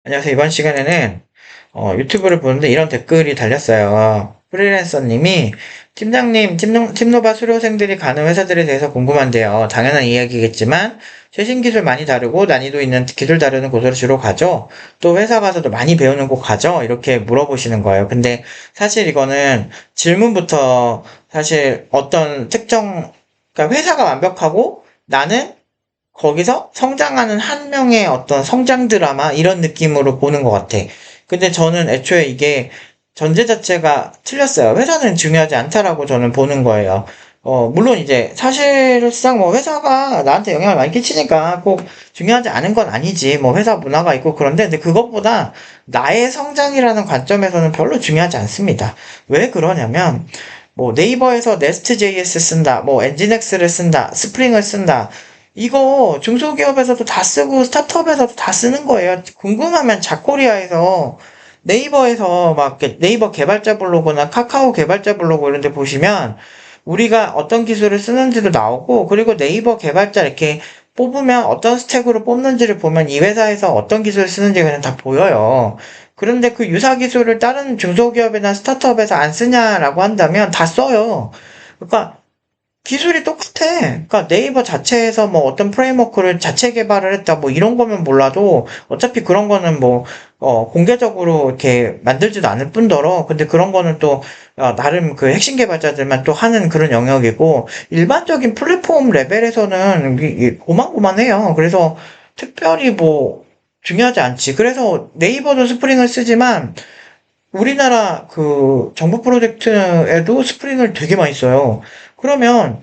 안녕하세요. 이번 시간에는 유튜브를 보는데 이런 댓글이 달렸어요. 프리랜서님이 팀장님, 팀노바 수료생들이 가는 회사들에 대해서 궁금한데요. 당연한 이야기겠지만 최신 기술 많이 다루고 난이도 있는 기술 다루는 곳으로 주로 가죠. 또 회사 가서도 많이 배우는 곳 가죠. 이렇게 물어보시는 거예요. 근데 사실 이거는 질문부터 사실 어떤 특정, 그러니까 회사가 완벽하고 나는 거기서 성장하는 한 명의 어떤 성장 드라마 이런 느낌으로 보는 것 같아. 근데 저는 애초에 이게 전제 자체가 틀렸어요. 회사는 중요하지 않다라고 저는 보는 거예요. 물론 이제 사실상 뭐 회사가 나한테 영향을 많이 끼치니까 꼭 중요하지 않은 건 아니지. 뭐 회사 문화가 있고 그런데 근데 그것보다 나의 성장이라는 관점에서는 별로 중요하지 않습니다. 왜 그러냐면 뭐 네이버에서 네스트.js 쓴다, 뭐 엔진엑스를 쓴다, 스프링을 쓴다. 이거 중소기업에서도 다 쓰고 스타트업에서도 다 쓰는 거예요. 궁금하면 자코리아에서 네이버에서 막 이렇게 네이버 개발자 블로그나 카카오 개발자 블로그 이런 데 보시면 우리가 어떤 기술을 쓰는지도 나오고 그리고 네이버 개발자 이렇게 뽑으면 어떤 스택으로 뽑는지를 보면 이 회사에서 어떤 기술을 쓰는지 그냥 다 보여요. 그런데 그 유사 기술을 다른 중소기업이나 스타트업에서 안 쓰냐라고 한다면 다 써요. 그러니까 기술이 똑같아. 그러니까 네이버 자체에서 뭐 어떤 프레임워크를 자체 개발을 했다 뭐 이런 거면 몰라도 어차피 그런 거는 뭐 공개적으로 이렇게 만들지도 않을 뿐더러 근데 그런 거는 또 나름 그 핵심 개발자들만 또 하는 그런 영역이고 일반적인 플랫폼 레벨에서는 고만고만해요. 그래서 특별히 뭐 중요하지 않지. 그래서 네이버도 스프링을 쓰지만 우리나라 그 정부 프로젝트에도 스프링을 되게 많이 써요. 그러면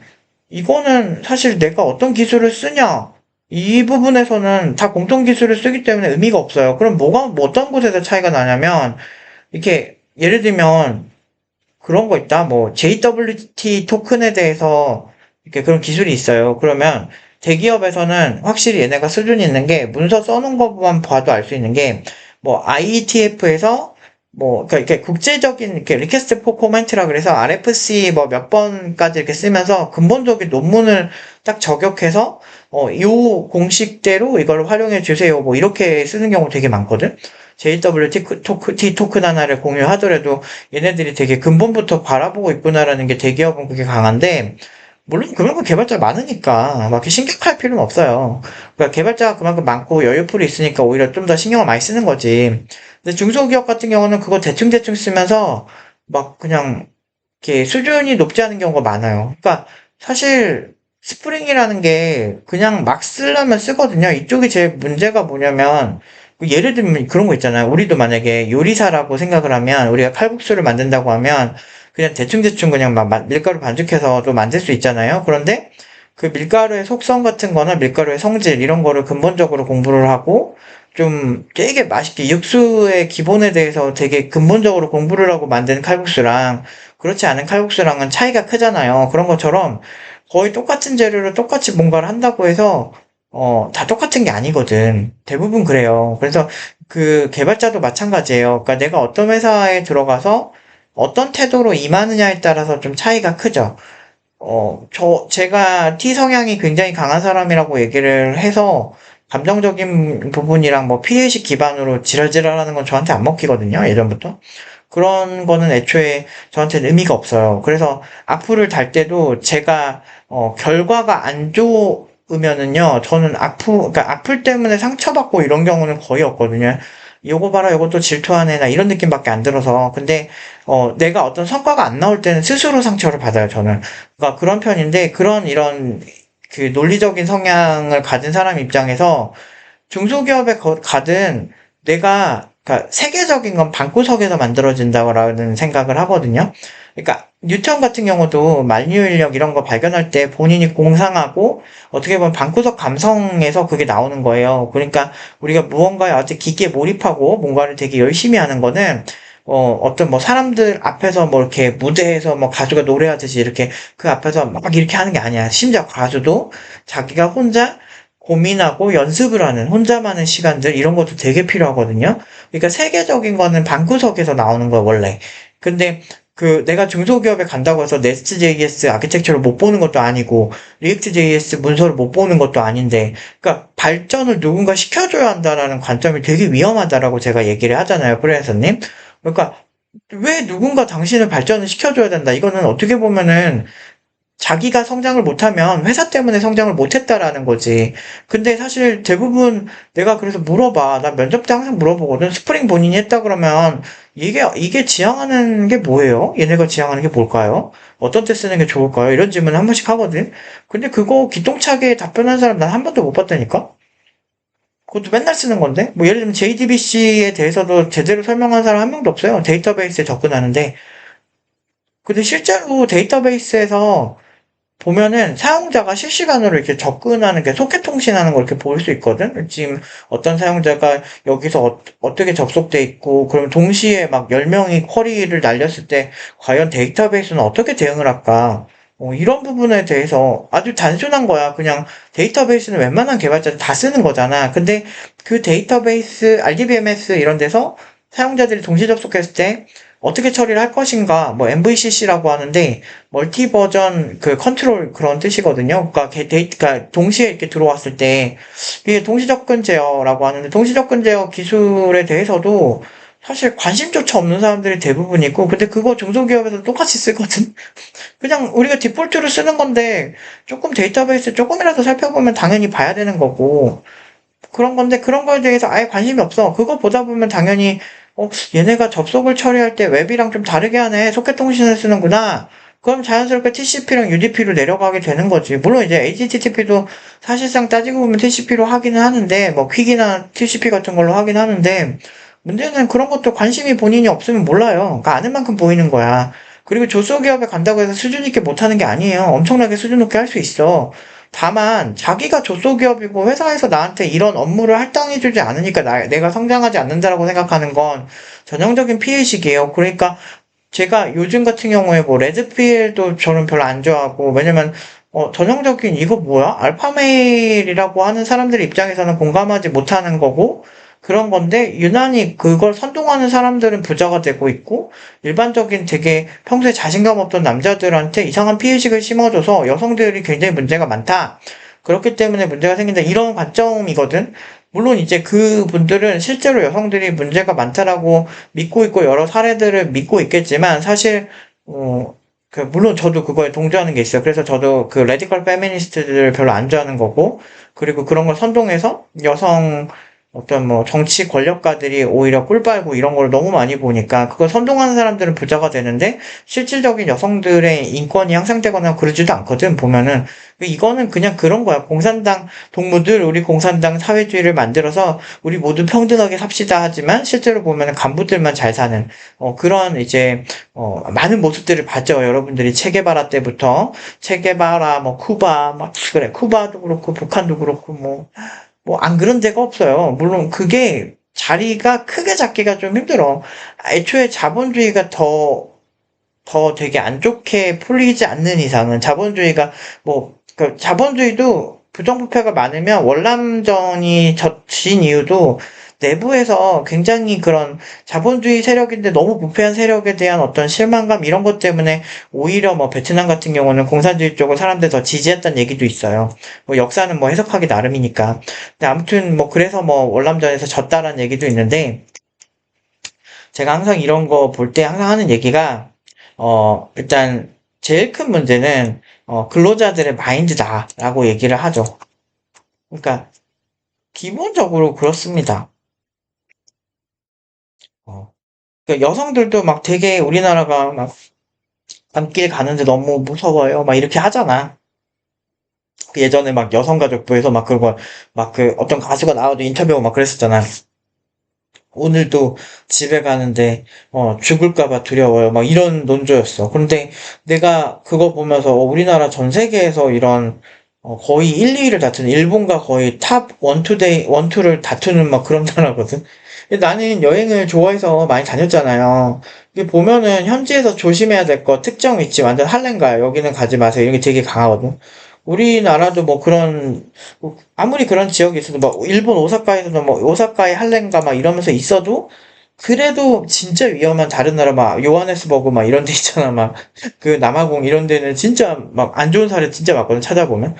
이거는 사실 내가 어떤 기술을 쓰냐 이 부분에서는 다 공통 기술을 쓰기 때문에 의미가 없어요. 그럼 뭐 어떤 곳에서 차이가 나냐면 이렇게 예를 들면 그런 거 있다. 뭐 JWT 토큰에 대해서 이렇게 그런 기술이 있어요. 그러면 대기업에서는 확실히 얘네가 수준이 있는 게 문서 써놓은 것만 봐도 알 수 있는 게 뭐 IETF에서 뭐 그러니까 이렇게 국제적인 이렇게 리퀘스트 포 코멘트라 그래서 RFC 뭐 몇 번까지 이렇게 쓰면서 근본적인 논문을 딱 저격해서 요 공식대로 이걸 활용해 주세요. 뭐 이렇게 쓰는 경우 되게 많거든. JWT 토큰 하나를 공유하더라도 얘네들이 되게 근본부터 바라보고 있구나라는 게 대기업은 그게 강한데, 물론 그만큼 개발자 많으니까 막 이렇게 심각할 필요는 없어요. 그러니까 개발자가 그만큼 많고 여유풀이 있으니까 오히려 좀 더 신경을 많이 쓰는 거지. 근데 중소기업 같은 경우는 그거 대충대충 쓰면서 막 그냥 이렇게 수준이 높지 않은 경우가 많아요. 그러니까 사실 스프링이라는 게 그냥 막 쓰려면 쓰거든요. 이쪽이 제일 문제가 뭐냐면 예를 들면 그런 거 있잖아요. 우리도 만약에 요리사라고 생각을 하면 우리가 칼국수를 만든다고 하면 그냥 대충대충 그냥 막 밀가루 반죽해서 또 만들 수 있잖아요. 그런데 그 밀가루의 속성 같은 거나 밀가루의 성질 이런 거를 근본적으로 공부를 하고 좀 되게 맛있게 육수의 기본에 대해서 되게 근본적으로 공부를 하고 만든 칼국수랑 그렇지 않은 칼국수랑은 차이가 크잖아요. 그런 것처럼 거의 똑같은 재료로 똑같이 뭔가를 한다고 해서 다 똑같은 게 아니거든. 대부분 그래요. 그래서 그 개발자도 마찬가지예요. 그러니까 내가 어떤 회사에 들어가서 어떤 태도로 임하느냐에 따라서 좀 차이가 크죠. 제가 T 성향이 굉장히 강한 사람이라고 얘기를 해서 감정적인 부분이랑 뭐 피해의식 기반으로 지랄지랄하는 건 저한테 안 먹히거든요. 예전부터. 그런 거는 애초에 저한테는 의미가 없어요. 그래서 악플을 달 때도 제가 결과가 안 좋으면은요, 저는 그러니까 악플 때문에 상처받고 이런 경우는 거의 없거든요. 요거 봐라, 요것도 질투하네, 나 이런 느낌밖에 안 들어서. 근데, 내가 어떤 성과가 안 나올 때는 스스로 상처를 받아요, 저는. 그러니까 그런 편인데, 이런, 그 논리적인 성향을 가진 사람 입장에서 중소기업에 가든 내가 그러니까 세계적인 건 방구석에서 만들어진다고라는 생각을 하거든요. 그러니까 뉴턴 같은 경우도 만유인력 이런 거 발견할 때 본인이 공상하고 어떻게 보면 방구석 감성에서 그게 나오는 거예요. 그러니까 우리가 무언가에 아주 깊게 몰입하고 뭔가를 되게 열심히 하는 거는 어떤 뭐 사람들 앞에서 뭐 이렇게 무대에서 뭐 가수가 노래하듯이 이렇게 그 앞에서 막 이렇게 하는 게 아니야. 심지어 가수도 자기가 혼자 고민하고 연습을 하는 혼자만의 시간들 이런 것도 되게 필요하거든요. 그러니까 세계적인 거는 방구석에서 나오는 거예요, 원래. 근데 내가 중소기업에 간다고 해서 Nest.js 아키텍처를 못 보는 것도 아니고, React.js 문서를 못 보는 것도 아닌데, 그러니까 발전을 누군가 시켜줘야 한다라는 관점이 되게 위험하다라고 제가 얘기를 하잖아요, 프리랜서님. 그러니까 왜 누군가 당신을 발전을 시켜줘야 된다. 이거는 어떻게 보면은 자기가 성장을 못하면 회사 때문에 성장을 못했다라는 거지. 근데 사실 대부분 내가 그래서 물어봐. 나 면접 때 항상 물어보거든. 스프링 본인이 했다 그러면 이게 지향하는 게 뭐예요? 얘네가 지향하는 게 뭘까요? 어떤 때 쓰는 게 좋을까요? 이런 질문을 한 번씩 하거든. 근데 그거 기똥차게 답변한 사람 난 한 번도 못 봤다니까? 그것도 맨날 쓰는 건데? 뭐 예를 들면 JDBC에 대해서도 제대로 설명한 사람 한 명도 없어요. 데이터베이스에 접근하는데. 근데 실제로 데이터베이스에서 보면은 사용자가 실시간으로 이렇게 접근하는 게 소켓 통신하는 걸 이렇게 볼 수 있거든? 지금 어떤 사용자가 여기서 떻게 접속돼 있고, 그럼 동시에 막 10명이 쿼리를 날렸을 때 과연 데이터베이스는 어떻게 대응을 할까? 이런 부분에 대해서 아주 단순한 거야. 그냥 데이터베이스는 웬만한 개발자들 다 쓰는 거잖아. 근데 그 데이터베이스, RDBMS 이런 데서 사용자들이 동시 접속했을 때 어떻게 처리를 할 것인가, 뭐 MVCC라고 하는데 멀티 버전 그 컨트롤 그런 뜻이거든요. 그러니까 그러니까 동시에 이렇게 들어왔을 때 이게 동시 접근 제어라고 하는데 동시 접근 제어 기술에 대해서도 사실 관심조차 없는 사람들이 대부분이고, 근데 그거 중소기업에서 똑같이 쓰거든. 그냥 우리가 디폴트로 쓰는 건데 조금 데이터베이스 조금이라도 살펴보면 당연히 봐야 되는 거고, 그런 건데 그런 거에 대해서 아예 관심이 없어. 그거 보다 보면 당연히 얘네가 접속을 처리할 때 웹이랑 좀 다르게 하네. 소켓 통신을 쓰는구나. 그럼 자연스럽게 TCP랑 UDP로 내려가게 되는 거지. 물론 이제 HTTP도 사실상 따지고 보면 TCP로 하기는 하는데, 뭐 퀵이나 TCP 같은 걸로 하긴 하는데, 문제는 그런 것도 관심이 본인이 없으면 몰라요. 그러니까 아는 만큼 보이는 거야. 그리고 조소기업에 간다고 해서 수준 있게 못하는 게 아니에요. 엄청나게 수준 높게 할 수 있어. 다만 자기가 조소기업이고 회사에서 나한테 이런 업무를 할당해주지 않으니까 내가 성장하지 않는다라고 생각하는 건 전형적인 피해의식이에요. 그러니까 제가 요즘 같은 경우에 뭐 레드필도 저는 별로 안 좋아하고, 왜냐면 전형적인 이거 뭐야? 알파메일이라고 하는 사람들 입장에서는 공감하지 못하는 거고, 그런 건데 유난히 그걸 선동하는 사람들은 부자가 되고 있고, 일반적인 되게 평소에 자신감 없던 남자들한테 이상한 피해의식을 심어줘서 여성들이 굉장히 문제가 많다. 그렇기 때문에 문제가 생긴다. 이런 관점이거든. 물론 이제 그분들은 실제로 여성들이 문제가 많다라고 믿고 있고 여러 사례들을 믿고 있겠지만, 사실 물론 저도 그거에 동조하는 게 있어요. 그래서 저도 그 레디컬 페미니스트들을 별로 안 좋아하는 거고, 그리고 그런 걸 선동해서 여성 어떤 뭐 정치 권력가들이 오히려 꿀 빨고 이런 걸 너무 많이 보니까 그걸 선동하는 사람들은 부자가 되는데 실질적인 여성들의 인권이 향상되거나 그러지도 않거든. 보면은 이거는 그냥 그런 거야. 공산당 동무들, 우리 공산당 사회주의를 만들어서 우리 모두 평등하게 삽시다 하지만 실제로 보면은 간부들만 잘 사는 그런 이제 많은 모습들을 봤죠. 여러분들이 체게바라 때부터 체게바라, 뭐 쿠바, 막 그래, 쿠바도 그렇고 북한도 그렇고 뭐 안 그런 데가 없어요. 물론 그게 자리가 크게 잡기가 좀 힘들어. 애초에 자본주의가 더 되게 안 좋게 풀리지 않는 이상은 자본주의가 그 자본주의도 부정부패가 많으면 월남전이 진 이유도 내부에서 굉장히 그런 자본주의 세력인데 너무 부패한 세력에 대한 어떤 실망감 이런 것 때문에 오히려 뭐 베트남 같은 경우는 공산주의 쪽을 사람들 더 지지했다는 얘기도 있어요. 뭐 역사는 뭐 해석하기 나름이니까. 근데 아무튼 뭐 그래서 뭐 월남전에서 졌다라는 얘기도 있는데, 제가 항상 이런 거 볼 때 항상 하는 얘기가 일단 제일 큰 문제는 근로자들의 마인드다라고 얘기를 하죠. 그러니까 기본적으로 그렇습니다. 어. 그러니까 여성들도 막 되게 우리나라가 막 밤길 가는데 너무 무서워요. 막 이렇게 하잖아. 그 예전에 막 여성가족부에서 막 그거 막 그 어떤 가수가 나와도 인터뷰하고 막 그랬었잖아. 오늘도 집에 가는데 죽을까봐 두려워요. 막 이런 논조였어. 그런데 내가 그거 보면서 우리나라 전 세계에서 이런 거의 1, 2위를 다투는 일본과 거의 탑 1, 2를 다투는 막 그런 나라거든. 근데 나는 여행을 좋아해서 많이 다녔잖아요. 이게 보면은 현지에서 조심해야 될 거 특정 위치 완전 할렘가요. 여기는 가지 마세요. 이런 게 되게 강하거든. 우리나라도 뭐 그런 아무리 그런 지역이 있어도 뭐 일본 오사카에서도 뭐 오사카의 할렘가 막 이러면서 있어도 그래도 진짜 위험한 다른 나라 막 요하네스버그 막 이런 데 있잖아. 막 그 남아공 이런 데는 진짜 막 안 좋은 사례 진짜 많거든. 찾아보면.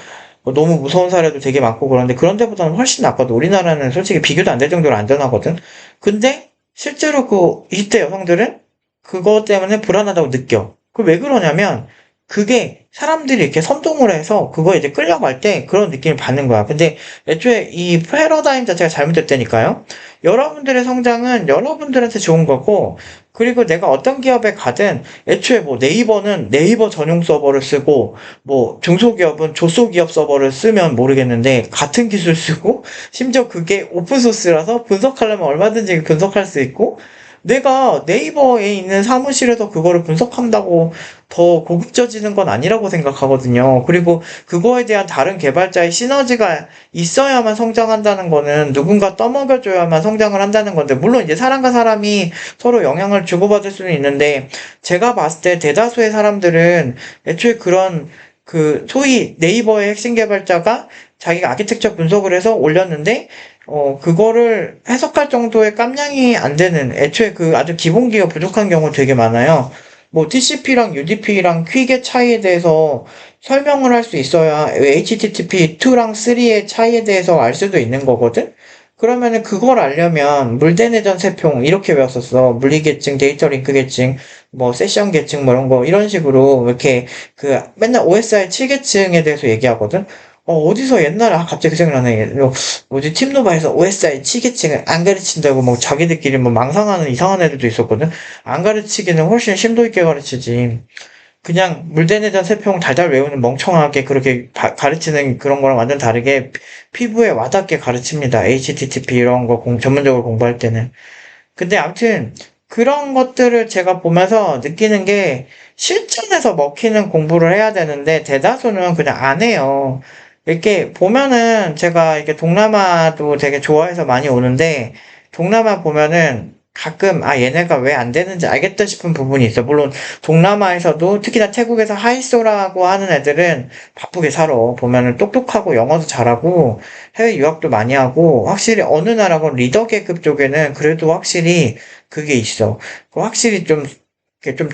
너무 무서운 사례도 되게 많고 그런데 그런 데보다는 훨씬 낫거든. 우리나라는 솔직히 비교도 안 될 정도로 안전하거든. 근데 실제로 그 20대 여성들은 그것 때문에 불안하다고 느껴. 그 왜 그러냐면 그게 사람들이 이렇게 선동을 해서 그거에 이제 끌려갈 때 그런 느낌을 받는 거야. 근데 애초에 이 패러다임 자체가 잘못됐다니까요. 여러분들의 성장은 여러분들한테 좋은 거고, 그리고 내가 어떤 기업에 가든 애초에 뭐 네이버는 네이버 전용 서버를 쓰고, 뭐 중소기업은 조소기업 서버를 쓰면 모르겠는데, 같은 기술 쓰고, 심지어 그게 오픈소스라서 분석하려면 얼마든지 분석할 수 있고, 내가 네이버에 있는 사무실에서 그거를 분석한다고 더 고급져지는 건 아니라고 생각하거든요. 그리고 그거에 대한 다른 개발자의 시너지가 있어야만 성장한다는 거는 누군가 떠먹여줘야만 성장을 한다는 건데, 물론 이제 사람과 사람이 서로 영향을 주고받을 수는 있는데, 제가 봤을 때 대다수의 사람들은 애초에 그런 그 소위 네이버의 핵심 개발자가 자기가 아키텍처 분석을 해서 올렸는데, 그거를 해석할 정도의 깜냥이 안 되는, 애초에 그 아주 기본기가 부족한 경우 되게 많아요. 뭐 TCP랑 UDP랑 퀵의 차이에 대해서 설명을 할 수 있어야 HTTP2랑 3의 차이에 대해서 알 수도 있는 거거든? 그러면은 그걸 알려면 물대내전 세평 이렇게 외웠었어. 물리계층, 데이터 링크 계층, 뭐 세션 계층 뭐 이런 거 이런 식으로 이렇게 그 맨날 OSI 7계층에 대해서 얘기하거든. 어디서 옛날에 갑자기 그 생각나네. 뭐지 팀노바에서 OSI 7계층을 안 가르친다고 뭐 자기들끼리 뭐 망상하는 이상한 애들도 있었거든. 안 가르치기는 훨씬 심도 있게 가르치지. 그냥 물대내전 세평 달달 외우는 멍청하게 그렇게 가르치는 그런 거랑 완전 다르게 피부에 와닿게 가르칩니다. HTTP 이런 거 전문적으로 공부할 때는. 근데 아무튼 그런 것들을 제가 보면서 느끼는 게 실전에서 먹히는 공부를 해야 되는데 대다수는 그냥 안 해요. 이렇게 보면은 제가 이렇게 동남아도 되게 좋아해서 많이 오는데 동남아 보면은 가끔 얘네가 왜 안 되는지 알겠다 싶은 부분이 있어. 물론 동남아에서도 특히나 태국에서 하이소라고 하는 애들은 바쁘게 살아. 보면은 똑똑하고 영어도 잘하고 해외 유학도 많이 하고 확실히 어느 나라건 리더 계급 쪽에는 그래도 확실히 그게 있어. 확실히 좀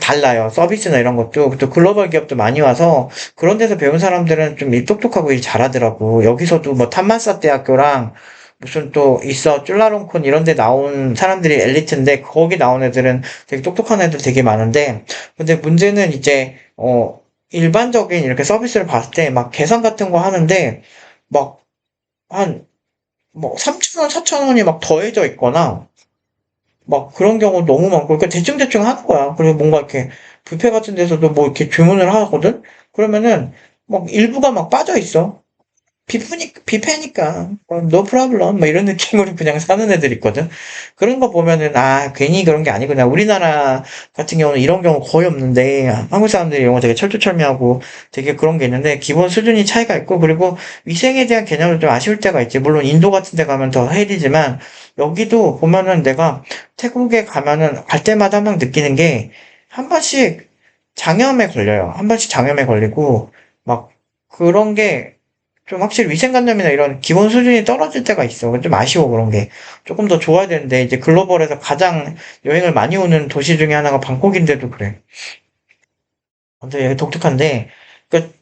달라요. 서비스나 이런 것도. 또 글로벌 기업도 많이 와서 그런 데서 배운 사람들은 좀 똑똑하고 일 잘하더라고. 여기서도 뭐 탐마사 대학교랑 무슨 또 있어. 쫄라롱콘 이런 데 나온 사람들이 엘리트인데 거기 나온 애들은 되게 똑똑한 애들 되게 많은데 근데 문제는 이제 일반적인 이렇게 서비스를 봤을 때 막 계산 같은 거 하는데 막 한 뭐 3,000원, 4,000원이 막 더해져 있거나 막 그런 경우 너무 많고, 그러니까 대충대충 하는 거야. 그리고 뭔가 이렇게 뷔페 같은 데서도 뭐 이렇게 주문을 하거든? 그러면은 막 일부가 막 빠져 있어. 뷔페니까, no problem, 뭐 이런 느낌으로 그냥 사는 애들 있거든? 그런 거 보면은, 괜히 그런 게 아니구나. 우리나라 같은 경우는 이런 경우 거의 없는데, 한국 사람들이 이런 거 되게 철두철미하고 되게 그런 게 있는데, 기본 수준이 차이가 있고, 그리고 위생에 대한 개념도 좀 아쉬울 때가 있지. 물론 인도 같은 데 가면 더 헬이지만, 여기도 보면은 내가 태국에 가면은 갈 때마다 항상 느끼는 게, 한 번씩 장염에 걸려요. 한 번씩 장염에 걸리고, 막, 그런 게 좀 확실히 위생관념이나 이런 기본 수준이 떨어질 때가 있어. 좀 아쉬워, 그런 게. 조금 더 좋아야 되는데, 이제 글로벌에서 가장 여행을 많이 오는 도시 중에 하나가 방콕인데도 그래. 근데 여기 독특한데, 그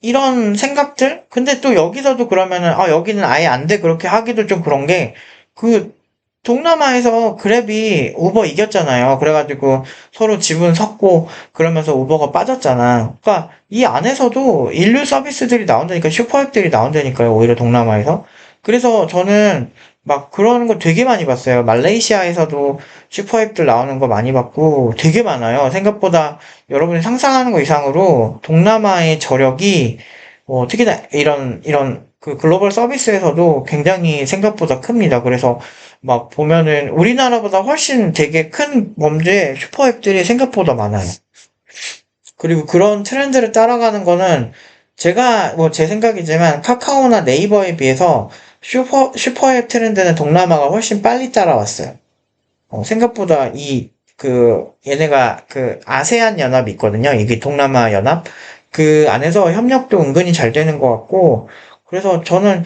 이런 생각들? 근데 또 여기서도 그러면은, 여기는 아예 안 돼. 그렇게 하기도 좀 그런 게, 그, 동남아에서 그랩이 우버 이겼잖아요. 그래가지고 서로 지분 섰고, 그러면서 우버가 빠졌잖아. 그러니까 이 안에서도 인류 서비스들이 나온다니까, 슈퍼앱들이 나온다니까요. 오히려 동남아에서. 그래서 저는 막 그런 거 되게 많이 봤어요. 말레이시아에서도 슈퍼앱들 나오는 거 많이 봤고, 되게 많아요. 생각보다 여러분이 상상하는 거 이상으로 동남아의 저력이 특히나 이런 그 글로벌 서비스에서도 굉장히 생각보다 큽니다. 그래서 막 보면은 우리나라보다 훨씬 되게 큰 범죄 슈퍼앱들이 생각보다 많아요. 그리고 그런 트렌드를 따라가는 거는 제가 뭐 제 생각이지만 카카오나 네이버에 비해서 슈퍼앱 트렌드는 동남아가 훨씬 빨리 따라왔어요. 생각보다 얘네가 그 아세안 연합이 있거든요. 이게 동남아 연합. 그 안에서 협력도 은근히 잘 되는 것 같고, 그래서 저는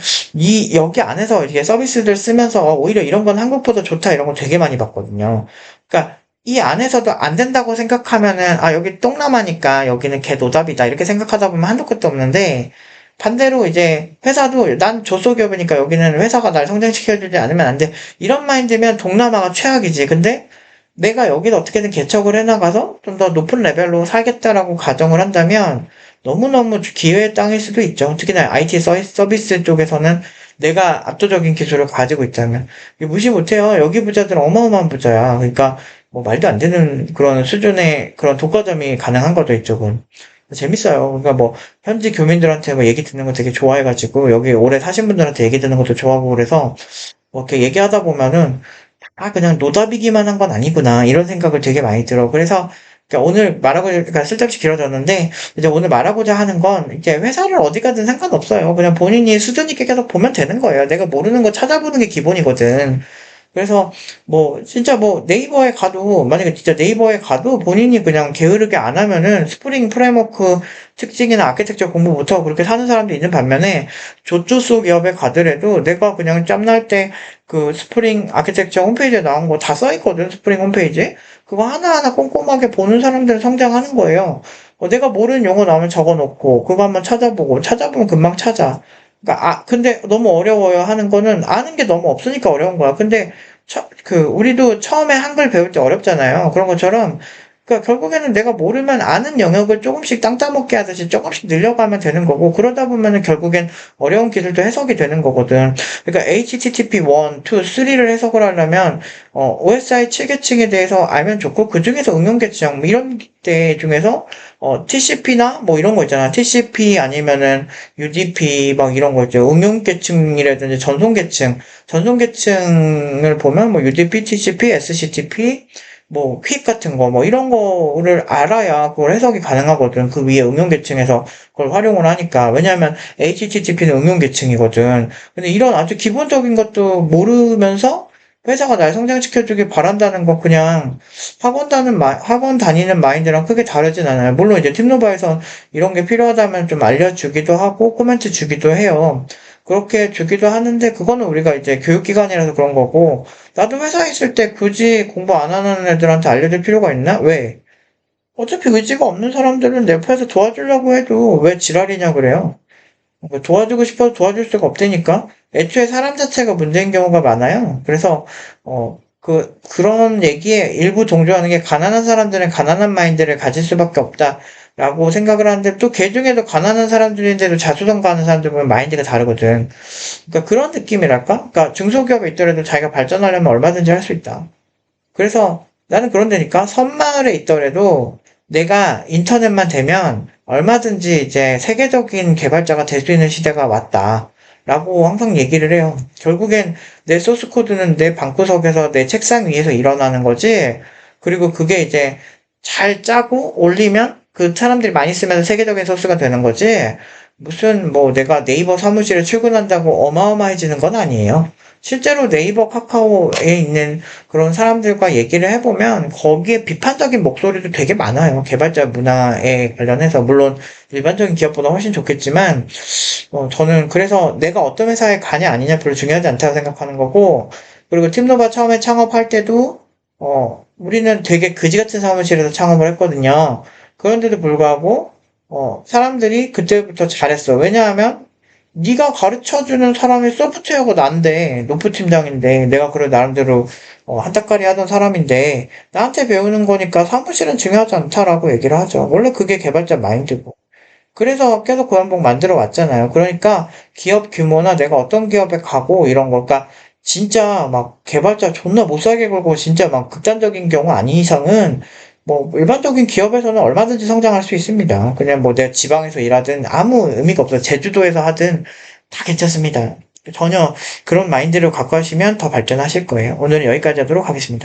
여기 안에서 이렇게 서비스들 쓰면서 오히려 이런 건 한국보다 좋다 이런 거 되게 많이 봤거든요. 그러니까 이 안에서도 안 된다고 생각하면은, 아, 여기 동남아니까 여기는 개노답이다. 이렇게 생각하다 보면 한도 끝도 없는데, 반대로 이제 회사도 난 조소기업이니까 여기는 회사가 날 성장시켜주지 않으면 안 돼. 이런 마인드면 동남아가 최악이지. 근데 내가 여기를 어떻게든 개척을 해나가서 좀 더 높은 레벨로 살겠다라고 가정을 한다면 너무너무 기회의 땅일 수도 있죠. 특히나 IT 서비스 쪽에서는 내가 압도적인 기술을 가지고 있다면. 무시 못해요. 여기 부자들은 어마어마한 부자야. 그러니까 뭐 말도 안 되는 그런 수준의 그런 독과점이 가능한 거죠, 이쪽은. 재밌어요. 그러니까 뭐 현지 교민들한테 뭐 얘기 듣는 거 되게 좋아해가지고 여기 오래 사신 분들한테 얘기 듣는 것도 좋아하고 그래서 뭐 이렇게 얘기하다 보면은 아, 그냥 노답이기만 한 건 아니구나. 이런 생각을 되게 많이 들어. 그래서, 그러니까 오늘 그러니까 쓸데없이 길어졌는데, 이제 오늘 말하고자 하는 건, 이제 회사를 어디 가든 상관없어요. 그냥 본인이 수준 있게 계속 보면 되는 거예요. 내가 모르는 거 찾아보는 게 기본이거든. 그래서 뭐 진짜 뭐 네이버에 가도 만약에 진짜 네이버에 가도 본인이 그냥 게으르게 안 하면은 스프링 프레임워크 특징이나 아키텍처 공부 못하고 그렇게 사는 사람도 있는 반면에 조조소 기업에 가더라도 내가 그냥 짬날 때 그 스프링 아키텍처 홈페이지에 나온 거 다 써있거든. 스프링 홈페이지 그거 하나하나 꼼꼼하게 보는 사람들은 성장하는 거예요. 내가 모르는 용어 나오면 적어놓고 그거 한번 찾아보고 찾아보면 금방 찾아. 그러니까 근데 너무 어려워요 하는 거는 아는 게 너무 없으니까 어려운 거야. 근데 우리도 처음에 한글 배울 때 어렵잖아요. 그런 것처럼 그러니까 결국에는 내가 모르면 아는 영역을 조금씩 땅 따먹게 하듯이 조금씩 늘려가면 되는 거고 그러다 보면은 결국엔 어려운 기술도 해석이 되는 거거든. 그러니까 HTTP 1, 2, 3를 해석을 하려면 OSI 7계층에 대해서 알면 좋고 그 중에서 응용 계층 뭐 이런 데 중에서 TCP나 뭐 이런 거 있잖아. TCP 아니면은 UDP 막 이런 거 있죠. 응용 계층이라든지 전송 계층을 보면 뭐 UDP, TCP, SCTP 뭐 퀵 같은 거 뭐 이런 거를 알아야 그걸 해석이 가능하거든. 그 위에 응용 계층에서 그걸 활용을 하니까. 왜냐하면 HTTP는 응용 계층이거든. 근데 이런 아주 기본적인 것도 모르면서 회사가 날 성장시켜주길 바란다는 거 그냥 학원 다니는 마인드랑 크게 다르진 않아요. 물론 이제 팀노바에서 이런 게 필요하다면 좀 알려주기도 하고 코멘트 주기도 해요. 그렇게 주기도 하는데 그거는 우리가 이제 교육기관이라서 그런 거고 나도 회사에 있을 때 굳이 공부 안 하는 애들한테 알려줄 필요가 있나? 왜? 어차피 의지가 없는 사람들은 내 옆에서 도와주려고 해도 왜 지랄이냐 그래요. 도와주고 싶어도 도와줄 수가 없다니까? 애초에 사람 자체가 문제인 경우가 많아요. 그래서, 그런 얘기에 일부 동조하는 게 가난한 사람들은 가난한 마인드를 가질 수밖에 없다라고 생각을 하는데 또 걔 중에도 가난한 사람들인데도 자수성가하는 사람들 보면 마인드가 다르거든. 그러니까 그런 느낌이랄까? 그러니까 중소기업에 있더라도 자기가 발전하려면 얼마든지 할 수 있다. 그래서 나는 그런 데니까 섬마을에 있더라도 내가 인터넷만 되면 얼마든지 이제 세계적인 개발자가 될 수 있는 시대가 왔다. 라고 항상 얘기를 해요. 결국엔 내 소스 코드는 내 방구석에서 내 책상 위에서 일어나는 거지. 그리고 그게 이제 잘 짜고 올리면 그 사람들이 많이 쓰면서 세계적인 소스가 되는 거지. 무슨 뭐 내가 네이버 사무실에 출근한다고 어마어마해지는 건 아니에요. 실제로 네이버 카카오에 있는 그런 사람들과 얘기를 해보면 거기에 비판적인 목소리도 되게 많아요. 개발자 문화에 관련해서. 물론 일반적인 기업보다 훨씬 좋겠지만, 저는 그래서 내가 어떤 회사에 가냐 아니냐 별로 중요하지 않다고 생각하는 거고, 그리고 팀노바 처음에 창업할 때도, 우리는 되게 그지 같은 사무실에서 창업을 했거든요. 그런데도 불구하고, 사람들이 그때부터 잘했어. 왜냐하면, 네가 가르쳐주는 사람이 소프트웨어가 난데 노프 팀장인데 내가 그래 나름대로 한따까리 하던 사람인데 나한테 배우는 거니까 사무실은 중요하지 않다라고 얘기를 하죠. 원래 그게 개발자 마인드고. 그래서 계속 고연봉 만들어 왔잖아요. 그러니까 기업 규모나 내가 어떤 기업에 가고 이런 거, 그러니까 진짜 막 개발자 존나 못 살게 굴고 진짜 막 극단적인 경우 아닌 이상은 뭐 일반적인 기업에서는 얼마든지 성장할 수 있습니다. 그냥 뭐 내가 지방에서 일하든 아무 의미가 없어요. 제주도에서 하든 다 괜찮습니다. 전혀 그런 마인드를 갖고 하시면 더 발전하실 거예요. 오늘은 여기까지 하도록 하겠습니다.